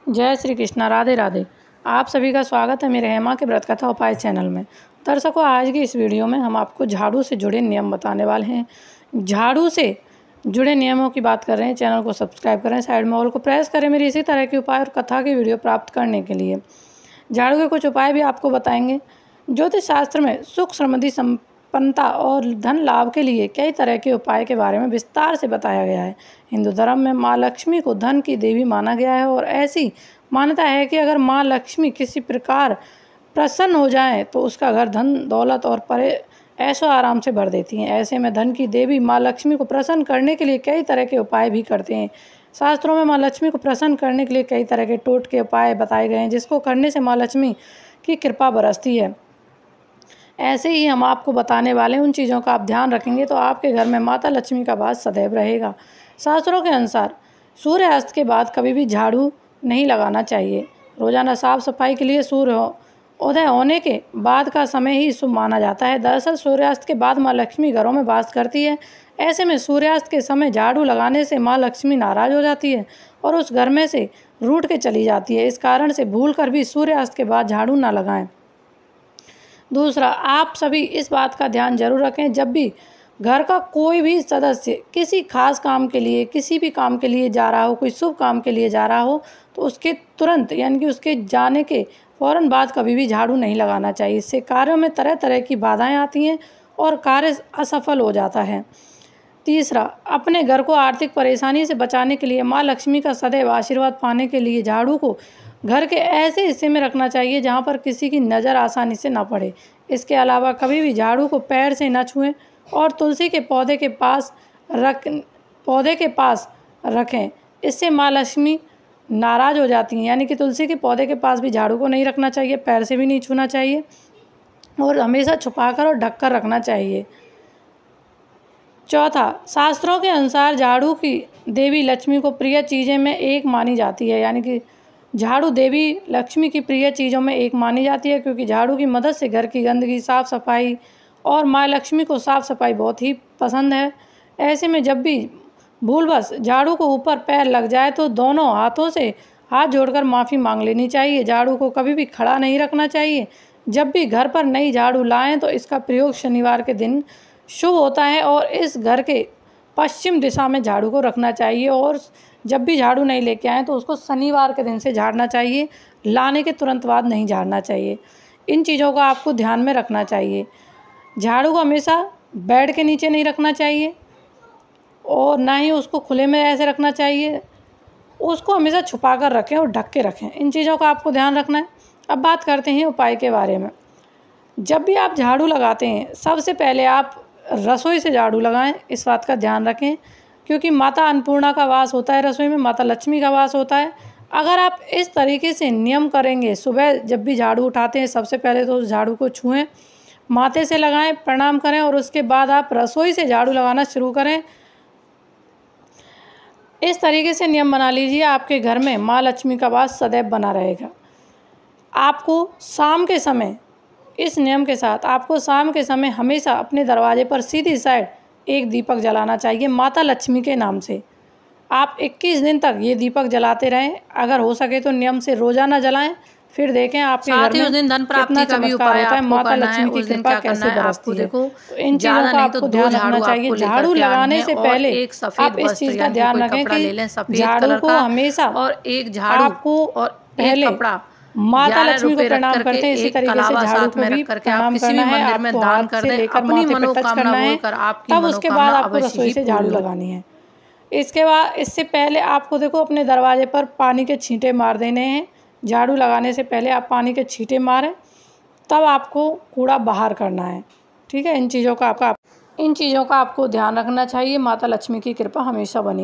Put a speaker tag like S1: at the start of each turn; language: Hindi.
S1: जय श्री कृष्णा। राधे राधे। आप सभी का स्वागत है मेरे हेमा के व्रत कथा उपाय चैनल में। दर्शकों, आज की इस वीडियो में हम आपको झाड़ू से जुड़े नियम बताने वाले हैं। झाड़ू से जुड़े नियमों की बात कर रहे हैं। चैनल को सब्सक्राइब करें, साइड में ऑल को प्रेस करें मेरी इसी तरह के उपाय और कथा की वीडियो प्राप्त करने के लिए। झाड़ू के कुछ उपाय भी आपको बताएंगे। ज्योतिष शास्त्र में सुख समृद्धि संपन्नता और धन लाभ के लिए कई तरह के उपाय के बारे में विस्तार से बताया गया है। हिंदू धर्म में माँ लक्ष्मी को धन की देवी माना गया है और ऐसी मान्यता है कि अगर माँ लक्ष्मी किसी प्रकार प्रसन्न हो जाए तो उसका घर धन दौलत और ऐशो आराम से भर देती हैं। ऐसे में धन की देवी माँ लक्ष्मी को प्रसन्न करने के लिए कई तरह के उपाय भी करते हैं। शास्त्रों में माँ लक्ष्मी को प्रसन्न करने के लिए कई तरह के टोटके उपाय बताए गए हैं, जिसको करने से माँ लक्ष्मी की कृपा बरसती है। ऐसे ही हम आपको बताने वाले उन चीज़ों का आप ध्यान रखेंगे तो आपके घर में माता लक्ष्मी का वास सदैव रहेगा। शास्त्रों के अनुसार सूर्यास्त के बाद कभी भी झाड़ू नहीं लगाना चाहिए। रोज़ाना साफ सफाई के लिए सूर्य उदय होने के बाद का समय ही शुभ माना जाता है। दरअसल सूर्यास्त के बाद माँ लक्ष्मी घरों में वास करती है। ऐसे में सूर्यास्त के समय झाड़ू लगाने से माँ लक्ष्मी नाराज हो जाती है और उस घर में से रूठ के चली जाती है। इस कारण से भूल कर भी सूर्यास्त के बाद झाड़ू ना लगाएं। दूसरा, आप सभी इस बात का ध्यान जरूर रखें, जब भी घर का कोई भी सदस्य किसी खास काम के लिए किसी भी काम के लिए जा रहा हो, कोई शुभ काम के लिए जा रहा हो, तो उसके तुरंत यानी कि उसके जाने के फ़ौरन बाद कभी भी झाड़ू नहीं लगाना चाहिए। इससे कार्यों में तरह तरह की बाधाएं आती हैं और कार्य असफल हो जाता है। तीसरा, अपने घर को आर्थिक परेशानी से बचाने के लिए माँ लक्ष्मी का सदैव आशीर्वाद पाने के लिए झाड़ू को घर के ऐसे हिस्से में रखना चाहिए जहाँ पर किसी की नज़र आसानी से ना पड़े। इसके अलावा कभी भी झाड़ू को पैर से न छुएं और तुलसी के पौधे के पास रखें। इससे माँ लक्ष्मी नाराज़ हो जाती हैं। यानी कि तुलसी के पौधे के पास भी झाड़ू को नहीं रखना चाहिए, पैर से भी नहीं छूना चाहिए और हमेशा छुपाकर और ढककर रखना चाहिए। चौथा, शास्त्रों के अनुसार झाड़ू की देवी लक्ष्मी को प्रिय चीज़ें में एक मानी जाती है। यानी कि झाड़ू देवी लक्ष्मी की प्रिय चीज़ों में एक मानी जाती है, क्योंकि झाड़ू की मदद से घर की गंदगी साफ़ सफाई और माँ लक्ष्मी को साफ़ सफाई बहुत ही पसंद है। ऐसे में जब भी भूलवश झाड़ू को ऊपर पैर लग जाए तो दोनों हाथों से हाथ जोड़कर माफ़ी मांग लेनी चाहिए। झाड़ू को कभी भी खड़ा नहीं रखना चाहिए। जब भी घर पर नई झाड़ू लाएं तो इसका प्रयोग शनिवार के दिन शुभ होता है और इस घर के पश्चिम दिशा में झाड़ू को रखना चाहिए। और जब भी झाड़ू नहीं लेके आएँ तो उसको शनिवार के दिन से झाड़ना चाहिए, लाने के तुरंत बाद नहीं झाड़ना चाहिए। इन चीज़ों को आपको ध्यान में रखना चाहिए। झाड़ू को हमेशा बेड के नीचे नहीं रखना चाहिए और ना ही उसको खुले में ऐसे रखना चाहिए। उसको हमेशा छुपा कर रखें और ढक के रखें। इन चीज़ों का आपको ध्यान रखना है। अब बात करते हैं उपाय के बारे में। जब भी आप झाड़ू लगाते हैं सबसे पहले आप रसोई से झाड़ू लगाएं। इस बात का ध्यान रखें, क्योंकि माता अन्नपूर्णा का वास होता है रसोई में, माता लक्ष्मी का वास होता है। अगर आप इस तरीके से नियम करेंगे, सुबह जब भी झाड़ू उठाते हैं सबसे पहले तो उस झाड़ू को छुएं, माथे से लगाएं, प्रणाम करें और उसके बाद आप रसोई से झाड़ू लगाना शुरू करें। इस तरीके से नियम बना लीजिए, आपके घर में माँ लक्ष्मी का वास सदैव बना रहेगा। आपको शाम के समय इस नियम के साथ आपको शाम के समय हमेशा अपने दरवाजे पर सीधी साइड एक दीपक जलाना चाहिए माता लक्ष्मी के नाम से। आप 21 दिन तक ये दीपक जलाते रहें। अगर हो सके तो नियम से रोज़ाना जलाएं, फिर देखें आपके घर में
S2: दिन धन
S1: कितना चमत्कार होता है, माता लक्ष्मी की कृपा कैसे बरसती है। तो इन चीज़ों का आपको ध्यान रखना चाहिए। झाड़ू लगाने से पहले आप इस चीज़ का ध्यान रखें कि झाड़ू को हमेशा
S2: और एक झाड़ू
S1: आपको
S2: और
S1: पहले
S2: कपड़ा
S1: माता लक्ष्मी को प्रणाम करते हैं, इसी तरीके से झाड़ू को भी प्रणाम करना है। आपको हाथ से लेकर माथे पे टच करना है, तब उसके बाद आपको रसोई से झाड़ू लगानी है। इसके बाद इससे पहले आपको देखो अपने दरवाजे पर पानी के छींटे मार देने हैं। झाड़ू लगाने से पहले आप पानी के छींटे मारें, तब आपको कूड़ा बाहर करना है। ठीक है, इन चीज़ों का आपको ध्यान रखना चाहिए। माता लक्ष्मी की कृपा हमेशा बनी